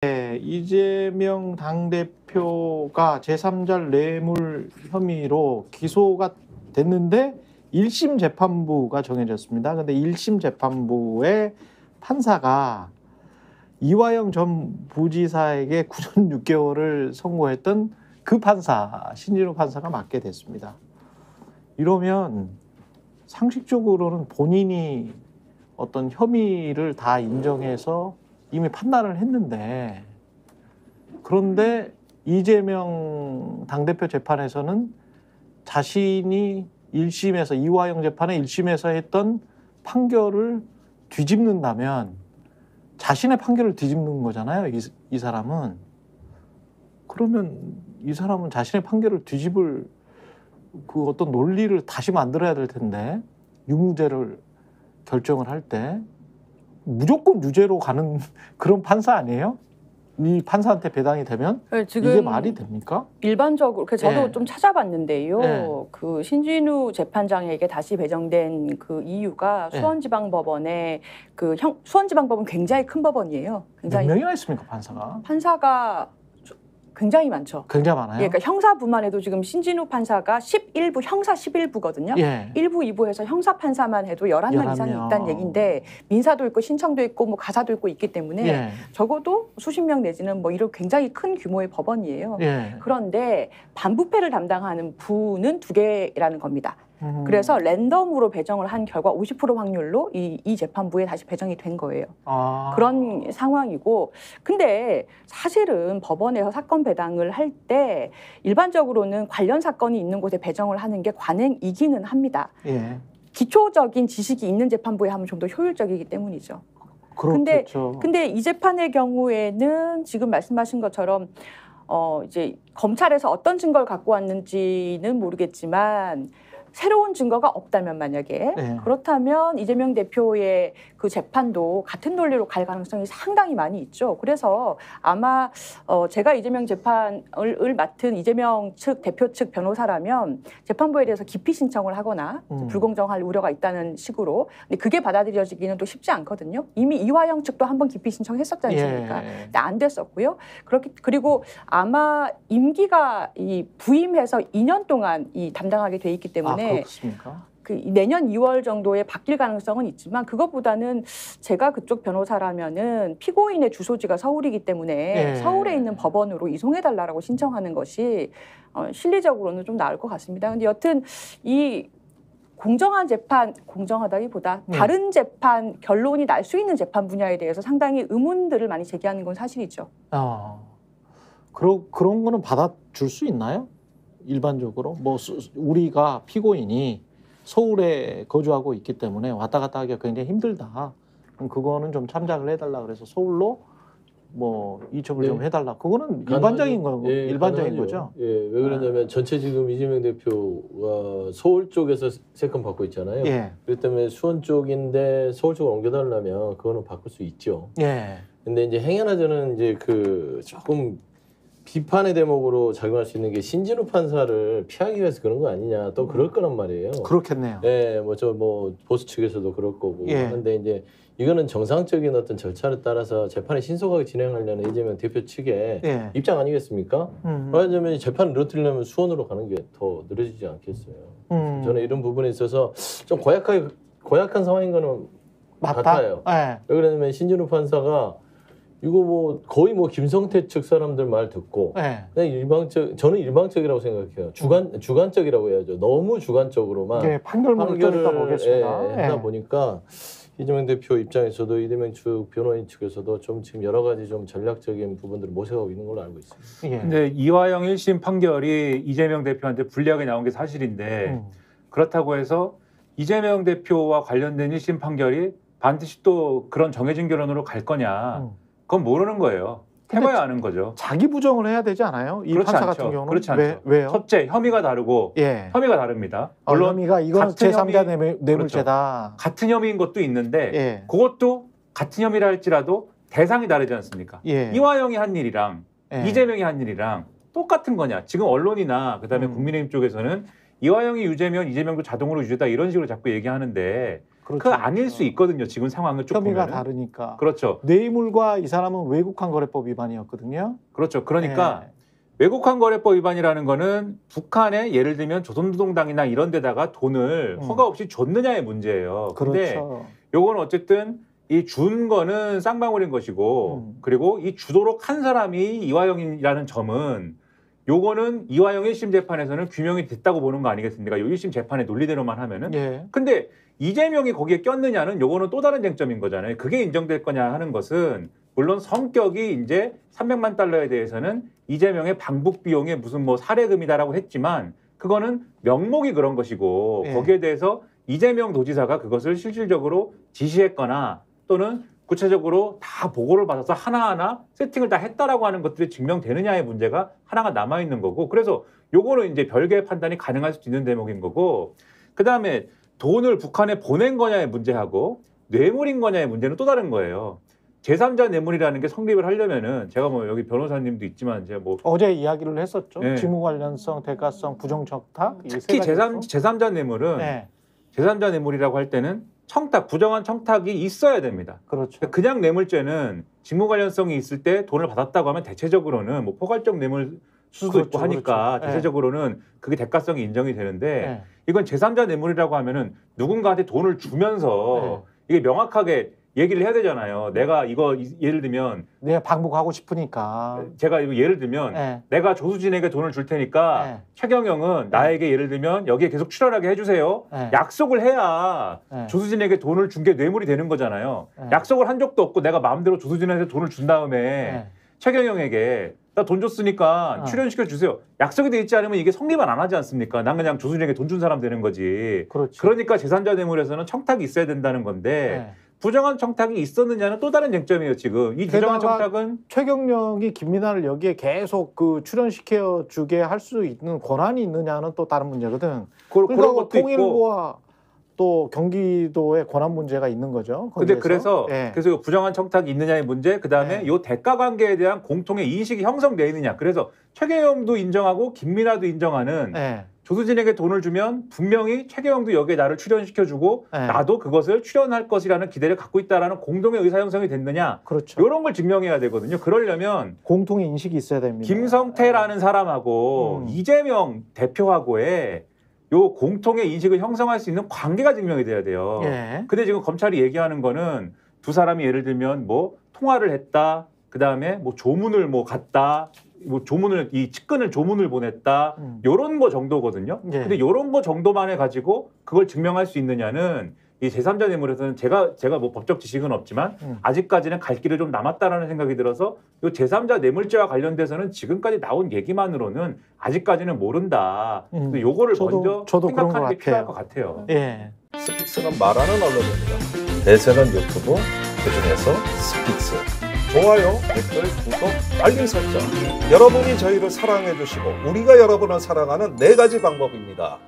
네, 이재명 당대표가 제3자 뇌물 혐의로 기소가 됐는데 1심 재판부가 정해졌습니다. 근데 1심 재판부의 판사가 이화영 전 부지사에게 9년 6개월을 선고했던 그 판사, 신진우 판사가 맡게 됐습니다. 이러면 상식적으로는 본인이 어떤 혐의를 다 인정해서 이미 판단을 했는데, 그런데 이재명 당대표 재판에서는 자신이 1심에서 이화영 재판의 1심에서 했던 판결을 뒤집는다면 자신의 판결을 뒤집는 거잖아요. 이 사람은. 그러면 이 사람은 자신의 판결을 뒤집을 그 어떤 논리를 다시 만들어야 될 텐데, 유무죄를 결정을 할 때 무조건 유죄로 가는 그런 판사 아니에요? 이 판사한테 배당이 되면 네, 지금 이게 말이 됩니까? 일반적으로 저도 네. 좀 찾아봤는데요. 네. 그 신진우 재판장에게 다시 배정된 그 이유가 네. 수원지방법원의 수원지방법원 굉장히 큰 법원이에요. 몇 명이나 있습니까, 판사가? 판사가 굉장히 많죠. 굉장히 많아요. 예, 그러니까 형사부만 해도 지금 신진우 판사가 11부, 형사 11부거든요. 예. 1부, 2부에서 형사 판사만 해도 11명 이상이 11명. 있다는 얘기인데, 민사도 있고 신청도 있고 뭐 가사도 있고 있기 때문에 예. 적어도 수십 명 내지는 뭐 이런 굉장히 큰 규모의 법원이에요. 예. 그런데 반부패를 담당하는 부는 2개라는 겁니다. 그래서 랜덤으로 배정을 한 결과 50% 확률로 이 재판부에 다시 배정이 된 거예요. 그런 상황이고, 근데 사실은 법원에서 사건 배당을 할 때 일반적으로는 관련 사건이 있는 곳에 배정을 하는 게 관행이기는 합니다. 예. 기초적인 지식이 있는 재판부에 하면 좀 더 효율적이기 때문이죠. 그렇겠죠. 근데 이 재판의 경우에는 지금 말씀하신 것처럼 이제 검찰에서 어떤 증거를 갖고 왔는지는 모르겠지만, 새로운 증거가 없다면 만약에 네. 그렇다면 이재명 대표의 그 재판도 같은 논리로 갈 가능성이 상당히 많이 있죠. 그래서 아마 제가 이재명 재판을 맡은 이재명 측 대표 측 변호사라면 재판부에 대해서 기피 신청을 하거나 불공정할 우려가 있다는 식으로. 근데 그게 받아들여지기는 또 쉽지 않거든요. 이미 이화영 측도 한번 기피 신청했었지 않습니까? 예. 근데 안 됐었고요. 그리고 아마 임기가 부임해서 2년 동안 담당하게 돼 있기 때문에 그렇습니까? 내년 2월 정도에 바뀔 가능성은 있지만, 그것보다는 제가 그쪽 변호사라면은 피고인의 주소지가 서울이기 때문에 예. 서울에 있는 법원으로 이송해달라고 신청하는 것이 실리적으로는 좀 나을 것 같습니다. 근데 여튼 이 공정한 재판, 공정하다기보다 다른 재판, 결론이 날 수 있는 재판 분야에 대해서 상당히 의문들을 많이 제기하는 건 사실이죠. 그런 거는 받아줄 수 있나요? 일반적으로 뭐 우리가 피고인이 서울에 거주하고 있기 때문에 왔다 갔다 하기가 굉장히 힘들다. 그럼 그거는 좀 참작을 해달라 그래서 서울로 뭐 이첩을 좀 해달라. 그거는 일반적인 거, 일반적인 거죠. 예, 왜 그러냐면 전체 지금 이재명 대표가 서울 쪽에서 세건 받고 있잖아요. 예. 그렇기 때문에 수원 쪽인데 서울 쪽으로 옮겨달라면 그거는 바꿀 수 있죠. 예. 근데 이제 행여나 저는 이제 조금 비판의 대목으로 작용할 수 있는 게 신진우 판사를 피하기 위해서 그런 거 아니냐, 또 그럴 거란 말이에요. 그렇겠네요. 네, 뭐 보수 측에서도 그럴 거고. 예. 근데 이제 이거는 정상적인 어떤 절차를 따라서 재판을 신속하게 진행하려는 이재명 대표 측의 입장 아니겠습니까? 말하자면 재판을 늘어뜨리려면 수원으로 가는 게 더 늘어지지 않겠어요. 저는 이런 부분에 있어서 좀 고약한 상황인 거는 같아요. 왜 그러냐면 신진우 판사가 이거 뭐 거의 뭐 김성태 측 사람들 말 듣고 그냥 저는 일방적이라고 생각해요. 주관적이라고 해야죠. 너무 주관적으로만 판결을 하다 보니까 이재명 대표 입장에서도 이재명 측 변호인 측에서도 좀 지금 여러 가지 좀 전략적인 부분들을 모색하고 있는 걸로 알고 있습니다. 근데 이화영 1심 판결이 이재명 대표한테 불리하게 나온 게 사실인데, 그렇다고 해서 이재명 대표와 관련된 1심 판결이 반드시 또 그런 정해진 결론으로 갈 거냐, 그건 모르는 거예요. 해봐야 아는 거죠. 자기 부정을 해야 되지 않아요? 이 판사 같은 경우는? 그렇지 않죠. 왜요? 첫째, 혐의가 다르고 혐의가 다릅니다. 물론 혐의가 이거는 제3자 뇌물죄다. 그렇죠. 같은 혐의인 것도 있는데 그것도 같은 혐의라 할지라도 대상이 다르지 않습니까? 이화영이 한 일이랑 이재명이 한 일이랑 똑같은 거냐. 지금 언론이나 그다음에 국민의힘 쪽에서는 이화영이 유죄면 이재명도 자동으로 유죄다 이런 식으로 자꾸 얘기하는데 그렇죠. 그 아닐 수 있거든요. 지금 상황을 쭉 혐의가 보면은. 다르니까. 그렇죠. 뇌물과 이 사람은 외국환거래법 위반이었거든요. 그렇죠. 그러니까 외국환거래법 위반이라는 거는 북한에 예를 들면 조선노동당이나 이런 데다가 돈을 허가 없이 줬느냐의 문제예요. 근데 그렇죠. 요거는 어쨌든 이 준 거는 쌍방울인 것이고 그리고 이 주도록 한 사람이 이화영이라는 점은 요거는 이화영 1심 재판에서는 규명이 됐다고 보는 거 아니겠습니까? 요 1심 재판의 논리대로만 하면은. 예. 근데 이재명이 거기에 꼈느냐는 요거는 또 다른 쟁점인 거잖아요. 그게 인정될 거냐 하는 것은 물론 성격이 이제 300만 달러에 대해서는 이재명의 방북 비용에 무슨 뭐 사례금이다라고 했지만 그거는 명목이 그런 것이고 예. 거기에 대해서 이재명 도지사가 그것을 실질적으로 지시했거나 또는 구체적으로 다 보고를 받아서 하나하나 세팅을 다 했다라고 하는 것들이 증명되느냐의 문제가 하나가 남아있는 거고 그래서 요거는 이제 별개의 판단이 가능할 수도 있는 대목인 거고 그다음에 돈을 북한에 보낸 거냐의 문제하고 뇌물인 거냐의 문제는 또 다른 거예요. 제3자 뇌물이라는 게 성립을 하려면은 제가 뭐 여기 변호사님도 있지만 제가 뭐 어제 이야기를 했었죠. 네. 직무 관련성, 대가성, 부정적탁. 특히 제3자 뇌물은 네. 제3자 뇌물이라고 할 때는 청탁, 부정한 청탁이 있어야 됩니다. 그렇죠. 그냥 뇌물죄는 직무 관련성이 있을 때 돈을 받았다고 하면 대체적으로는 뭐 포괄적 뇌물 수도 그렇죠, 있고 하니까 그렇죠. 대체적으로는 그게 대가성이 인정이 되는데 네. 이건 제3자 뇌물이라고 하면은 누군가한테 돈을 주면서 네. 이게 명확하게 얘기를 해야 되잖아요. 내가 이거 예를 들면 내가 방북하고 싶으니까. 제가 이거 예를 들면 네. 내가 조수진에게 돈을 줄 테니까 네. 최경영은 나에게 예를 들면 여기에 계속 출연하게 해주세요. 네. 약속을 해야 네. 조수진에게 돈을 준 게 뇌물이 되는 거잖아요. 네. 약속을 한 적도 없고 내가 마음대로 조수진한테 돈을 준 다음에 네. 최경영에게 나 돈 줬으니까 어. 출연시켜 주세요. 약속이 돼 있지 않으면 이게 성립은 안 하지 않습니까? 난 그냥 조수진에게 돈 준 사람 되는 거지. 그렇죠. 그러니까 제3자 뇌물에서는 청탁이 있어야 된다는 건데 네. 부정한 청탁이 있었느냐는 또 다른 쟁점이에요. 지금 이 부정한 게다가 청탁은 최경영이 김민아를 여기에 계속 그 출연시켜 주게 할 수 있는 권한이 있느냐는 또 다른 문제거든. 그런 그러니까 것도 있고. 통일부와 또 경기도의 권한 문제가 있는 거죠. 근데 거기에서. 그래서 예. 그래서 부정한 청탁이 있느냐의 문제, 그 다음에 네. 요 대가 관계에 대한 공통의 인식이 형성돼 있느냐. 그래서 최경영도 인정하고 김민아도 인정하는 예. 조수진에게 돈을 주면 분명히 최경영도 여기에 나를 출연시켜주고 네. 나도 그것을 출연할 것이라는 기대를 갖고 있다라는 공동의 의사 형성이 됐느냐. 그렇죠. 이런 걸 증명해야 되거든요. 그러려면 공통의 인식이 있어야 됩니다. 김성태라는 사람하고 이재명 대표하고의 요 공통의 인식을 형성할 수 있는 관계가 증명이 돼야 돼요. 예. 근데 지금 검찰이 얘기하는 거는 두 사람이 예를 들면 뭐 통화를 했다, 그 다음에 뭐 조문을 뭐 갔다, 뭐 조문을 이 측근을 조문을 보냈다, 요런 거 정도거든요. 예. 근데 요런 거 정도만 해가지고 그걸 증명할 수 있느냐는 이 제3자 뇌물에서는 제가 뭐 법적 지식은 없지만 아직까지는 갈 길이 좀 남았다라는 생각이 들어서 요 제3자 뇌물죄와 관련돼서는 지금까지 나온 얘기만으로는 아직까지는 모른다. 근데 요거를 먼저 저도 그런 생각하는 것 게 필요할 것 같아요. 같아요. 예. 스픽스는 말하는 언론입니다. 대세는 유튜브, 그중에서 스픽스. 좋아요, 댓글, 구독, 알림 설정. 여러분이 저희를 사랑해 주시고 우리가 여러분을 사랑하는 4가지 방법입니다.